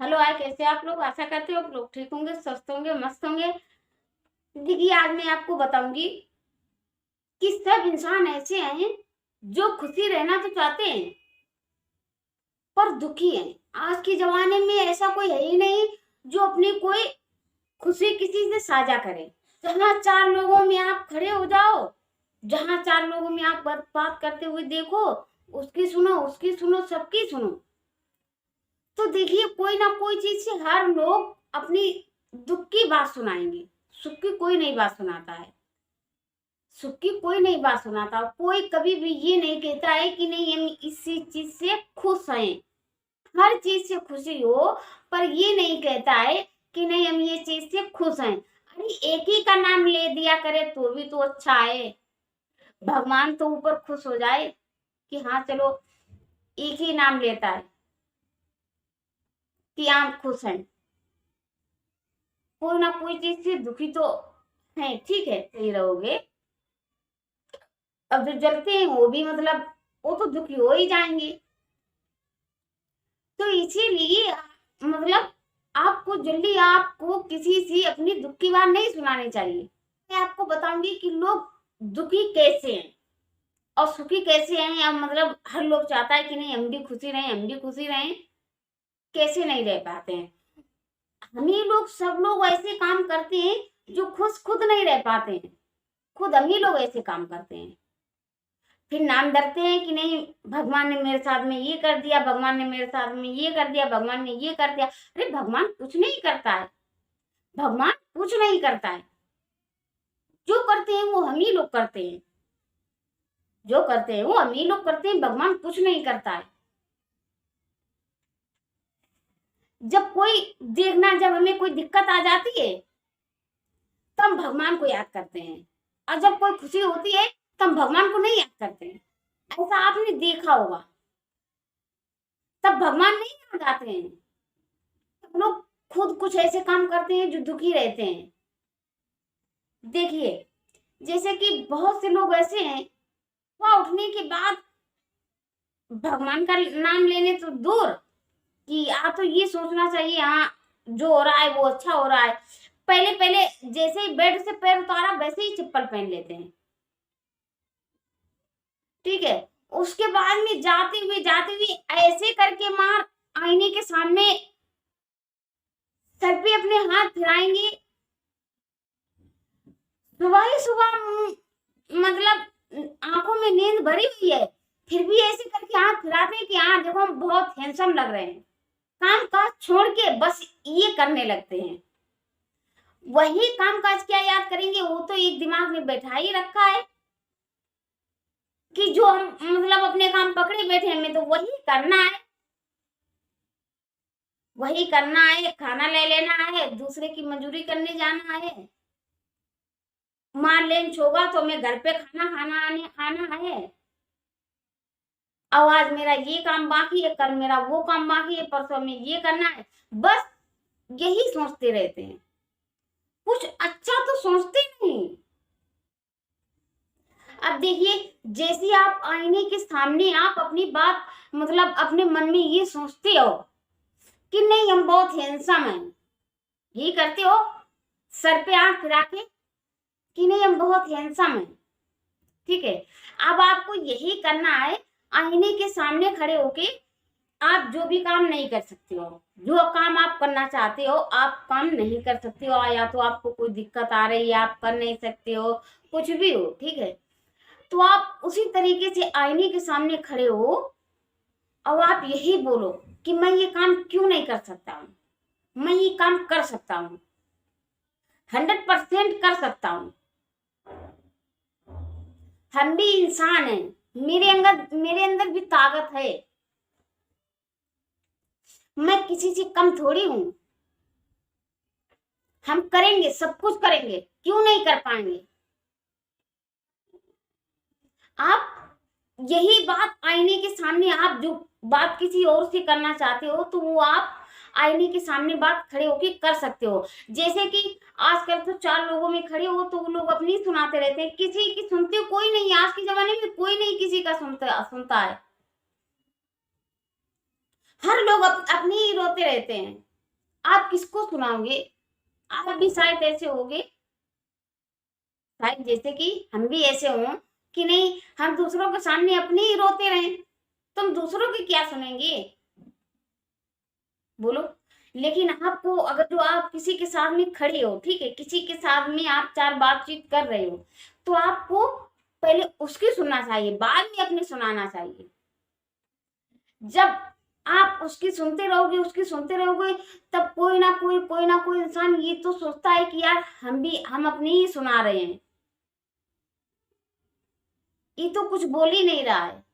Hello hi, कैसे आप लोग? आशा करते हो आप लोग ठीक होंगे, स्वस्थ होंगे, मस्त होंगे। देखिए, आज मैं आपको बताऊंगी कि सब इंसान ऐसे हैं जो खुशी रहना तो चाहते हैं पर दुखी हैं। आज के जमाने में ऐसा कोई है ही नहीं जो अपनी कोई खुशी किसी से साझा करे। जहां चार लोगों में आप खड़े हो जाओ, जहां चार लोगों में आप बात करते हुए देखो, उसकी सुनो, सबकी सुनो, तो देखिए कोई ना कोई चीज से हर लोग अपनी दुख की बात सुनाएंगे। सुख की कोई नहीं बात सुनाता है। सुख की कोई नहीं बात सुनाता। कोई कभी भी ये नहीं कहता है कि नहीं हम इसी चीज से खुश हैं। हर चीज से खुशी हो, पर ये नहीं कहता है कि नहीं हम ये चीज से खुश हैं। अरे एक ही का नाम ले दिया करे तो भी तो अच्छा है। भगवान तो ऊपर खुश हो जाए कि हाँ चलो, एक ही नाम लेता है कि आप खुश हैं। कोई ना कोई चीज से दुखी तो है, ठीक है, सही रहोगे। अब जो जलते हैं वो भी मतलब वो तो दुखी हो ही जाएंगे। तो इसीलिए मतलब आपको किसी से अपनी दुख की बात नहीं सुनानी चाहिए। मैं आपको बताऊंगी कि लोग दुखी कैसे हैं और सुखी कैसे हैं। अब मतलब हर लोग चाहता है कि नहीं हम भी खुशी रहें, हम भी खुशी रहें। कैसे नहीं रह पाते हैं। हम ही लोग, सब लोग ऐसे काम करते हैं जो खुश खुद नहीं रह पाते हैं। खुद हम ही लोग ऐसे काम करते हैं, फिर नाम डरते हैं कि नहीं भगवान ने मेरे साथ में ये कर दिया, भगवान ने मेरे साथ में ये कर दिया, भगवान ने ये कर दिया। अरे भगवान कुछ नहीं करता है। भगवान कुछ नहीं करता है। जो करते हैं वो हम ही लोग करते हैं। जो करते हैं वो हम ही लोग करते हैं। भगवान कुछ नहीं करता है। जब हमें कोई दिक्कत आ जाती है तो हम भगवान को याद करते हैं, और जब कोई खुशी होती है तो हम भगवान को नहीं याद करते हैं। ऐसा आपने देखा होगा। तब भगवान नहीं याद आते हैं। हम लोग खुद कुछ ऐसे काम करते हैं जो दुखी रहते हैं। देखिए, जैसे कि बहुत से लोग ऐसे हैं, वह उठने के बाद भगवान का नाम लेने तो दूर कि तो ये सोचना चाहिए हाँ जो हो रहा है वो अच्छा हो रहा है। पहले पहले जैसे ही बेड से पैर उतारा वैसे ही चप्पल पहन लेते हैं, ठीक है। उसके बाद में जाते हुए ऐसे करके मार आईने के सामने सर पे अपने हाथ फिराएंगे। सुबह ही सुबह मतलब आंखों में नींद भरी हुई है, फिर भी ऐसे करके हाथ फिराते हैं कि हाँ देखो हम बहुत हैंडसम लग रहे हैं। काम काज छोड़ के बस ये करने लगते हैं। वही काम काज क्या याद करेंगे, वो तो एक दिमाग में बैठा ही रखा है कि जो हम मतलब अपने काम पकड़े बैठे हमें तो वही करना है। वही करना है, खाना ले लेना है, दूसरे की मजूरी करने जाना है। मान लें होगा तो हमें घर पे खाना खाना आना है। अब आज मेरा ये काम बाकी है, कल मेरा वो काम बाकी है, परसों में ये करना है। बस यही सोचते रहते हैं, कुछ अच्छा तो सोचते नहीं। अब देखिए, जैसे आप आईने के सामने आप अपनी बात मतलब अपने मन में ये सोचते हो कि नहीं हम बहुत हैंडसम हैं, ये करते हो सर पे आंख फिरा के कि नहीं हम बहुत हैंडसम हैं, ठीक है। अब आपको यही करना है, आईने के सामने खड़े होके आप जो भी काम नहीं कर सकते हो, जो काम आप करना चाहते हो आप काम नहीं कर सकते हो, या तो आपको कोई दिक्कत आ रही है आप कर नहीं सकते हो, कुछ भी हो, ठीक है। तो आप उसी तरीके से आईने के सामने खड़े हो और आप यही बोलो कि मैं ये काम क्यों नहीं कर सकता हूँ। मैं ये काम कर सकता हूँ, 100% कर सकता हूँ। हम भी इंसान हैं, मेरे अंदर भी ताकत है। मैं किसी से कम थोड़ी हूं। हम करेंगे, सब कुछ करेंगे, क्यों नहीं कर पाएंगे। आप यही बात आईने के सामने, आप जो बात किसी और से करना चाहते हो तो वो आप आईने के सामने बात खड़े होके कर सकते हो। जैसे कि आजकल तो चार लोगों में खड़े हो तो वो लोग अपनी सुनाते रहते हैं, किसी की सुनते कोई नहीं। आज के जमाने में कोई नहीं किसी का सुनता सुनता है। हर लोग अपनी ही रोते रहते हैं, आप किसको सुनाओगे? आप भी शायद ऐसे होगे, शायद जैसे कि हम भी ऐसे हों कि नहीं, हम दूसरों के सामने अपनी ही रोते रहें, तुम दूसरों की क्या सुनेंगे? बोलो। लेकिन आपको अगर जो आप किसी के सामने खड़े हो, ठीक है, किसी के साथ में आप चार बातचीत कर रहे हो, तो आपको पहले उसकी सुनना चाहिए, बाद में अपनी सुनाना चाहिए। जब आप उसकी सुनते रहोगे, उसकी सुनते रहोगे, तब कोई ना कोई इंसान ये तो सोचता है कि यार हम अपनी ही सुना रहे हैं, ये तो कुछ बोल ही नहीं रहा है।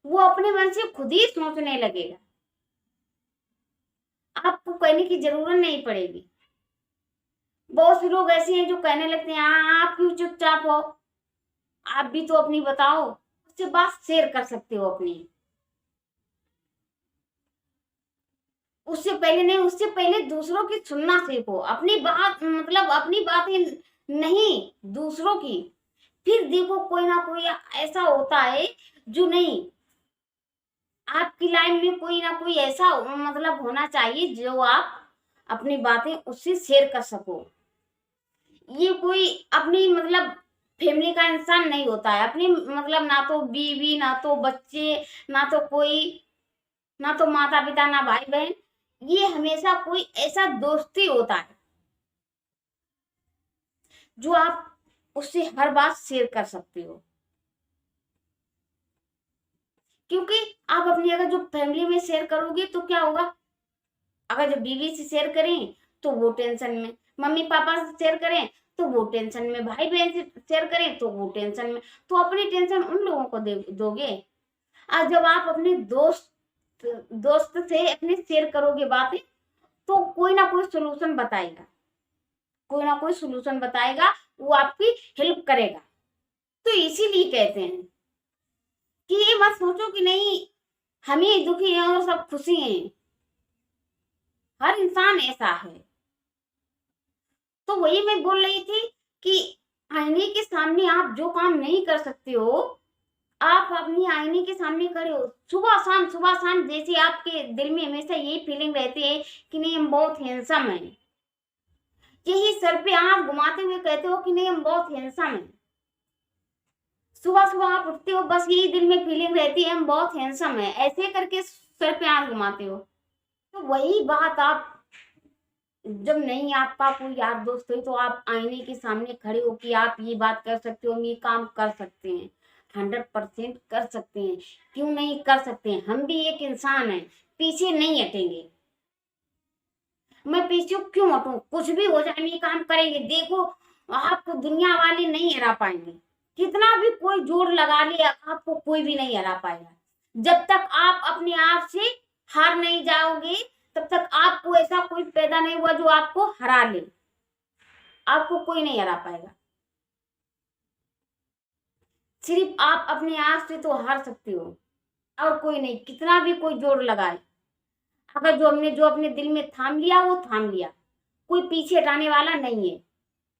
वो अपने मन से खुद ही सोचने लगेगा, आपको कहने की जरूरत नहीं पड़ेगी। बहुत से लोग ऐसे हैं जो कहने लगते हैं, हाँ आप क्यों चुपचाप हो, आप भी तो अपनी बताओ, उससे बात शेयर कर सकते हो अपनी। उससे पहले नहीं, उससे पहले दूसरों की सुनना सीखो, अपनी बात मतलब अपनी बातें नहीं, दूसरों की। फिर देखो कोई ना कोई ऐसा होता है जो नहीं, आपकी लाइफ में कोई ना कोई ऐसा मतलब होना चाहिए जो आप अपनी बातें उससे शेयर कर सको। ये कोई अपनी मतलब फैमिली का इंसान नहीं होता है, अपनी मतलब ना तो बीवी, ना तो बच्चे, ना तो कोई, ना तो माता पिता, ना भाई बहन, ये हमेशा कोई ऐसा दोस्ती होता है जो आप उससे हर बात शेयर कर सकते हो। क्योंकि आप अपनी अगर जो फैमिली में शेयर करोगे तो क्या होगा, अगर जो बीवी से शेयर करें तो वो टेंशन में, मम्मी पापा से शेयर करें तो वो टेंशन में, भाई बहन से शेयर करें तो वो टेंशन में, तो अपनी टेंशन उन लोगों को दोगे। आज जब आप अपने दोस्त से अपने शेयर करोगे बातें, तो कोई ना कोई सोल्यूशन बताएगा, कोई ना कोई सोल्यूशन बताएगा, वो आपकी हेल्प करेगा। तो इसीलिए कहते हैं कि ये मत सोचो कि नहीं हम ही दुखी हैं और सब खुशी हैं, हर इंसान ऐसा है। तो वही मैं बोल रही थी कि आईने के सामने आप जो काम नहीं कर सकते हो, आप अपनी आईने के सामने खड़े हो, सुबह शाम जैसे आपके दिल में हमेशा यही फीलिंग रहती है कि नहीं हम बहुत हैंडसम हैं, यही सर पे आंख घुमाते हुए कहते हो कि नहीं हम बहुत हैंडसम हैं। सुबह आप उठते हो, बस यही दिल में फीलिंग रहती है हम बहुत हैंडसम है, ऐसे करके सर पे आंख घुमाते हो। तो वही बात आप जब नहीं आपका कोई यार दोस्त हो, तो आप आईने के सामने खड़े हो कि आप ये बात कर सकते हो, हम ये काम कर सकते हैं, 100% कर सकते हैं, क्यों नहीं कर सकते हैं, हम भी एक इंसान है, पीछे नहीं हटेंगे। मैं पीछे क्यों हटूं, कुछ भी हो जाए हम ये काम करेंगे। देखो आपको दुनिया वाले नहीं हरा पाएंगे, कितना भी कोई जोर लगा ले आपको कोई भी नहीं हरा पाएगा। जब तक आप अपने आप से हार नहीं जाओगे, तब तक आपको ऐसा कोई पैदा नहीं हुआ जो आपको हरा ले, आपको कोई नहीं हरा पाएगा। सिर्फ आप अपने आप से तो हार सकते हो, और कोई नहीं, कितना भी कोई जोर लगाए, अगर जो अपने दिल में थाम लिया वो थाम लिया, कोई पीछे हटाने वाला नहीं है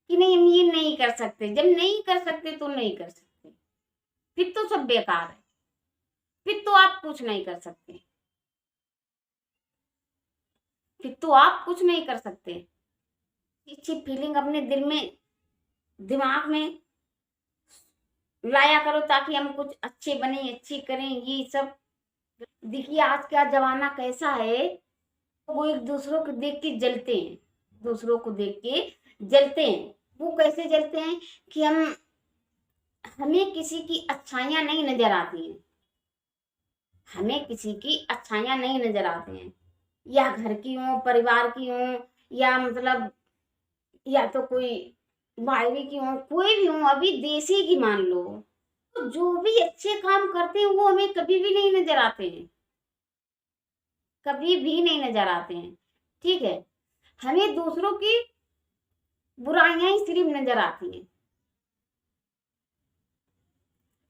कि नहीं हम ये नहीं कर सकते। जब नहीं कर सकते तो नहीं कर सकते, फिर तो सब बेकार है, फिर तो आप कुछ नहीं कर सकते, फिर तो आप कुछ नहीं कर सकते। अच्छी फीलिंग अपने दिल में, दिमाग में लाया करो ताकि हम कुछ अच्छे बने, अच्छी करें ये सब। देखिए आज का जमाना कैसा है, वो एक दूसरों को देख के जलते हैं, दूसरों को देख के जलते हैं। वो कैसे जलते हैं कि हमें किसी की अच्छाइयां नहीं नजर आती हैं, हमें किसी की अच्छाइयां नहीं नजर आती हैं, या घर की हो, परिवार की हो, या मतलब या तो कोई भाई की हो, कोई भी हो, अभी देसी की मान लो, तो जो भी अच्छे काम करते हैं वो हमें कभी भी नहीं नजर आते हैं, कभी भी नहीं नजर आते हैं। ठीक है, हमें दूसरों की बुराइयां ही सिर्फ नजर आती हैं।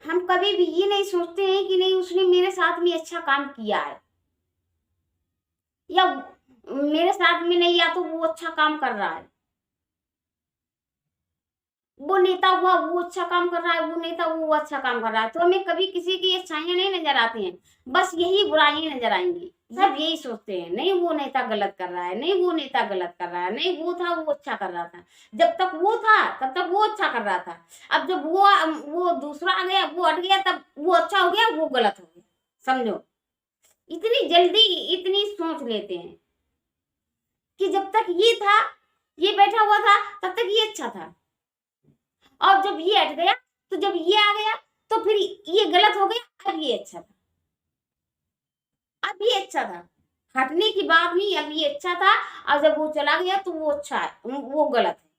हम कभी भी ये नहीं सोचते हैं कि नहीं उसने मेरे साथ में अच्छा काम किया है, या मेरे साथ में नहीं, या तो वो अच्छा काम कर रहा है, वो नेता हुआ वो अच्छा काम कर रहा है, वो नेता वो अच्छा काम कर रहा है, तो हमें कभी किसी की अच्छाइयां नहीं नजर आती हैं, बस यही बुराइयां नजर आएंगी। सब यही सोचते हैं, नहीं वो नेता गलत कर रहा है, नहीं वो नेता गलत कर रहा है, नहीं वो था वो अच्छा कर रहा था। जब तक वो था तब तक वो अच्छा कर रहा था, अब जब वो दूसरा आ गया, वो हट गया, तब वो अच्छा हो गया, वो गलत हो गया। समझो, इतनी जल्दी इतनी सोच लेते हैं कि जब तक ये था, ये बैठा हुआ था, तब तक ये अच्छा था, और जब ये हट गया, तो जब ये आ गया तो फिर ये गलत हो गया, अब ये अच्छा था, अब ये अच्छा था। हटने की बात नहीं, अब ये अच्छा था, और जब वो चला गया तो वो अच्छा है, वो गलत है।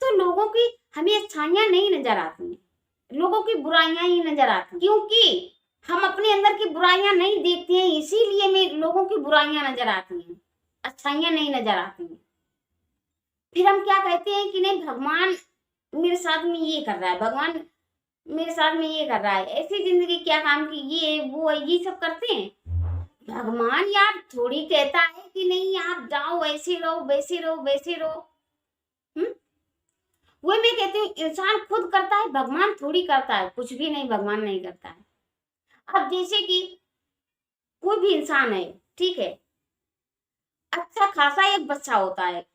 तो लोगों की हमें अच्छाइयां नहीं नजर आती हैं, लोगों की बुराइयां ही नजर आती हैं, क्योंकि हम अपने अंदर की बुराइयां नहीं देखते हैं, इसीलिए हमें लोगों की बुराइयां नजर आती हैं, अच्छाइयां नहीं नजर आती हैं। फिर हम क्या कहते हैं कि नहीं, भगवान मेरे साथ में ये कर रहा है, भगवान मेरे साथ में ये कर रहा है, ऐसी जिंदगी क्या काम की, ये वो ये सब करते हैं। भगवान यार थोड़ी कहता है कि नहीं आप जाओ ऐसे रहो वैसे रहो वैसे रहो। वो मैं कहती हूँ इंसान खुद करता है, भगवान थोड़ी करता है, कुछ भी नहीं भगवान नहीं करता है। अब जैसे कि कोई भी इंसान है, ठीक है, अच्छा खासा एक बच्चा होता है,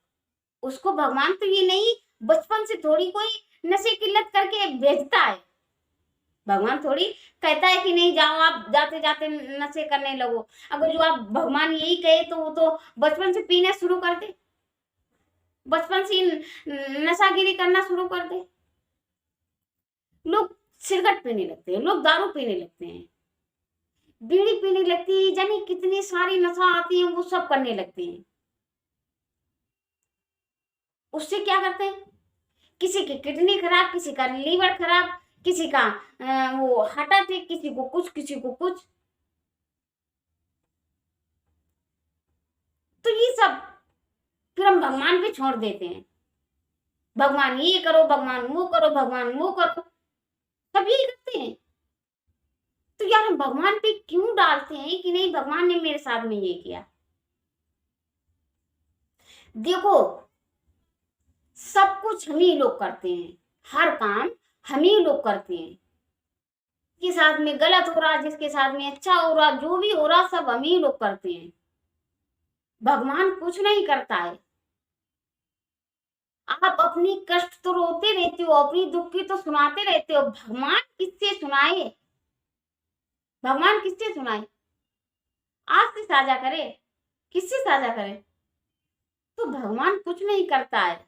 उसको भगवान तो ये नहीं बचपन से थोड़ी कोई नशे की लत करके भेजता है। भगवान थोड़ी कहता है कि नहीं जाओ आप जाते जाते नशे करने लगो। अगर जो आप भगवान यही कहे तो वो तो बचपन से पीना शुरू कर दे, बचपन से नशागिरी करना शुरू कर दे। लोग सिगरेट पीने लगते हैं, लोग दारू पीने लगते हैं, बीड़ी पीने लगती है, जाने कितनी सारी नशा आती है, वो सब करने लगते हैं। उससे क्या करते हैं, किसी की किडनी खराब, किसी का लीवर खराब, किसी का वो हार्ट अटैक, किसी को कुछ किसी को कुछ। तो ये सब फिर हम भगवान पे छोड़ देते हैं, भगवान ये करो, भगवान वो करो, भगवान वो करो, सब यही करते हैं। तो यार हम भगवान पे क्यों डालते हैं कि नहीं भगवान ने मेरे साथ में ये किया। देखो सब कुछ हम ही लोग करते हैं, हर काम हम ही लोग करते हैं, जिसके साथ में गलत हो रहा, जिसके साथ में अच्छा हो रहा, जो भी हो रहा सब हम ही लोग करते हैं, भगवान कुछ नहीं करता है। आप अपनी कष्ट तो रोते रहते हो, अपनी दुख की तो सुनाते रहते हो, भगवान किससे सुनाए, भगवान किससे सुनाए, आपसे साझा करे, किससे साझा करे। तो भगवान कुछ नहीं करता है।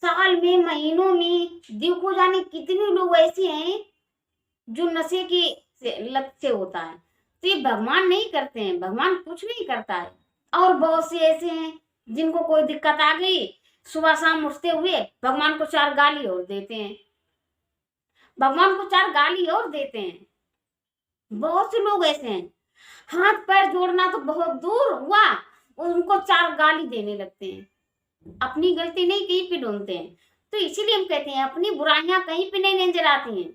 साल में महीनों में देखो जाने कितने लोग ऐसे हैं जो नशे की लत से होता है, तो ये भगवान नहीं करते हैं, भगवान कुछ नहीं करता है। और बहुत से ऐसे हैं जिनको कोई दिक्कत आ गई, सुबह शाम उठते हुए भगवान को 4 गाली और देते हैं, भगवान को 4 गाली और देते हैं। बहुत से लोग ऐसे हैं, हाथ पैर जोड़ना तो बहुत दूर हुआ, उनको 4 गाली देने लगते हैं, अपनी गलती नहीं कहीं पे ढूंढते हैं। तो इसीलिए हम कहते हैं अपनी बुराइयां कहीं पे नहीं नजर आती हैं,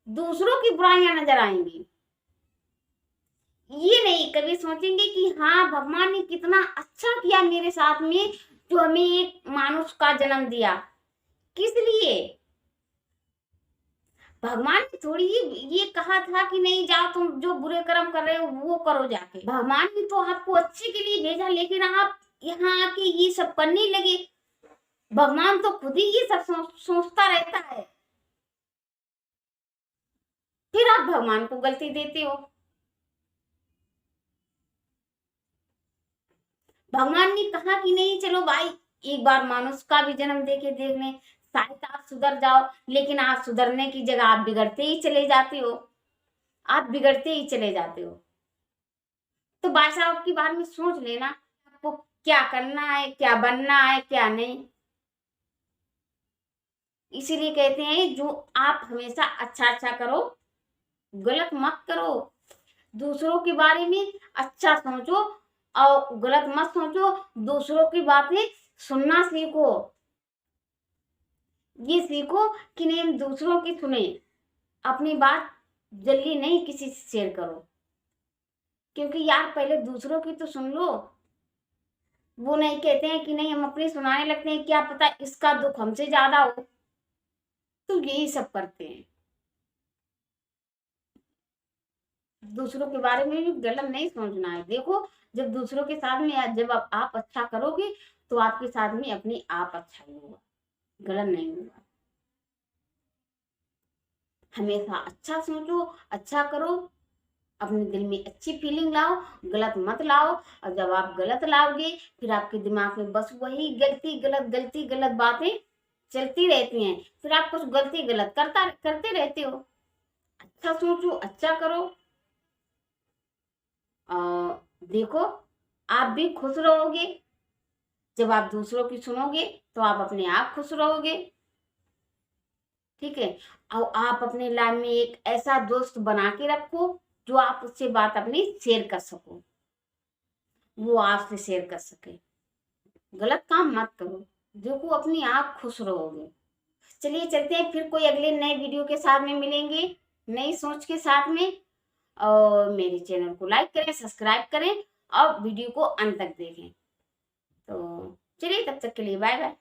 दूसरों की बुराइयां नजर आएंगी। ये नहीं कभी सोचेंगे कि हाँ भगवान ने कितना अच्छा किया मेरे साथ में, जो हमें एक मानुष का जन्म दिया, किस लिए। भगवान ने थोड़ी ये कहा था कि नहीं जाओ तुम जो बुरे कर्म कर रहे हो वो करो जाके, भगवान ने तो आपको अच्छे के लिए भेजा, लेकिन आप यहाँ आके ये सब करने लगे। भगवान तो खुद ही ये सब सोचता रहता है, फिर आप भगवान को गलती देते हो। भगवान ने कहा कि नहीं चलो भाई एक बार मानुष का भी जन्म देके देख लें, शायद आप सुधर जाओ, लेकिन आप सुधरने की जगह आप बिगड़ते ही चले जाते हो, आप बिगड़ते ही चले जाते हो। तो भाई साहब की बारे में सोच लेना आपको क्या करना है, क्या बनना है, क्या नहीं। इसीलिए कहते हैं जो आप हमेशा अच्छा अच्छा करो, गलत मत करो, दूसरों के बारे में अच्छा सोचो और गलत मत सोचो, दूसरों की बातें सुनना सीखो, ये सीखो कि नहीं दूसरों की सुने, अपनी बात जल्दी नहीं किसी से शेयर करो, क्योंकि यार पहले दूसरों की तो सुन लो, वो नहीं कहते हैं कि नहीं हम अपनी सुनाने लगते हैं, क्या पता इसका दुख हमसे ज्यादा हो, तो यही सब करते हैं। दूसरों के बारे में भी गलत नहीं सोचना है। देखो, जब दूसरों के साथ में जब आप अच्छा करोगे तो आपके साथ में अपने आप अच्छा ही होगा, गलत नहीं होगा। हमेशा अच्छा सोचो, अच्छा करो, अपने दिल में अच्छी फीलिंग लाओ, गलत मत लाओ। और जब आप गलत लाओगे फिर आपके दिमाग में बस वही गलती गलत बातें चलती रहती हैं, फिर आप कुछ गलती गलत करते रहते हो। अच्छा सोचो, अच्छा करो, और देखो आप भी खुश रहोगे। जब आप दूसरों की सुनोगे तो आप अपने आप खुश रहोगे। ठीक है। और आप अपने लाइफ में एक ऐसा दोस्त बना के रखो जो आप उससे बात अपनी शेयर कर सको, वो आपसे शेयर कर सके। गलत काम मत करो, देखो अपने आप खुश रहोगे। चलिए चलते हैं, फिर कोई अगले नए वीडियो के साथ में मिलेंगे, नई सोच के साथ में। और मेरे चैनल को लाइक करें, सब्सक्राइब करें और वीडियो को अंत तक देखें। तो चलिए, तब तक के लिए बाय बाय।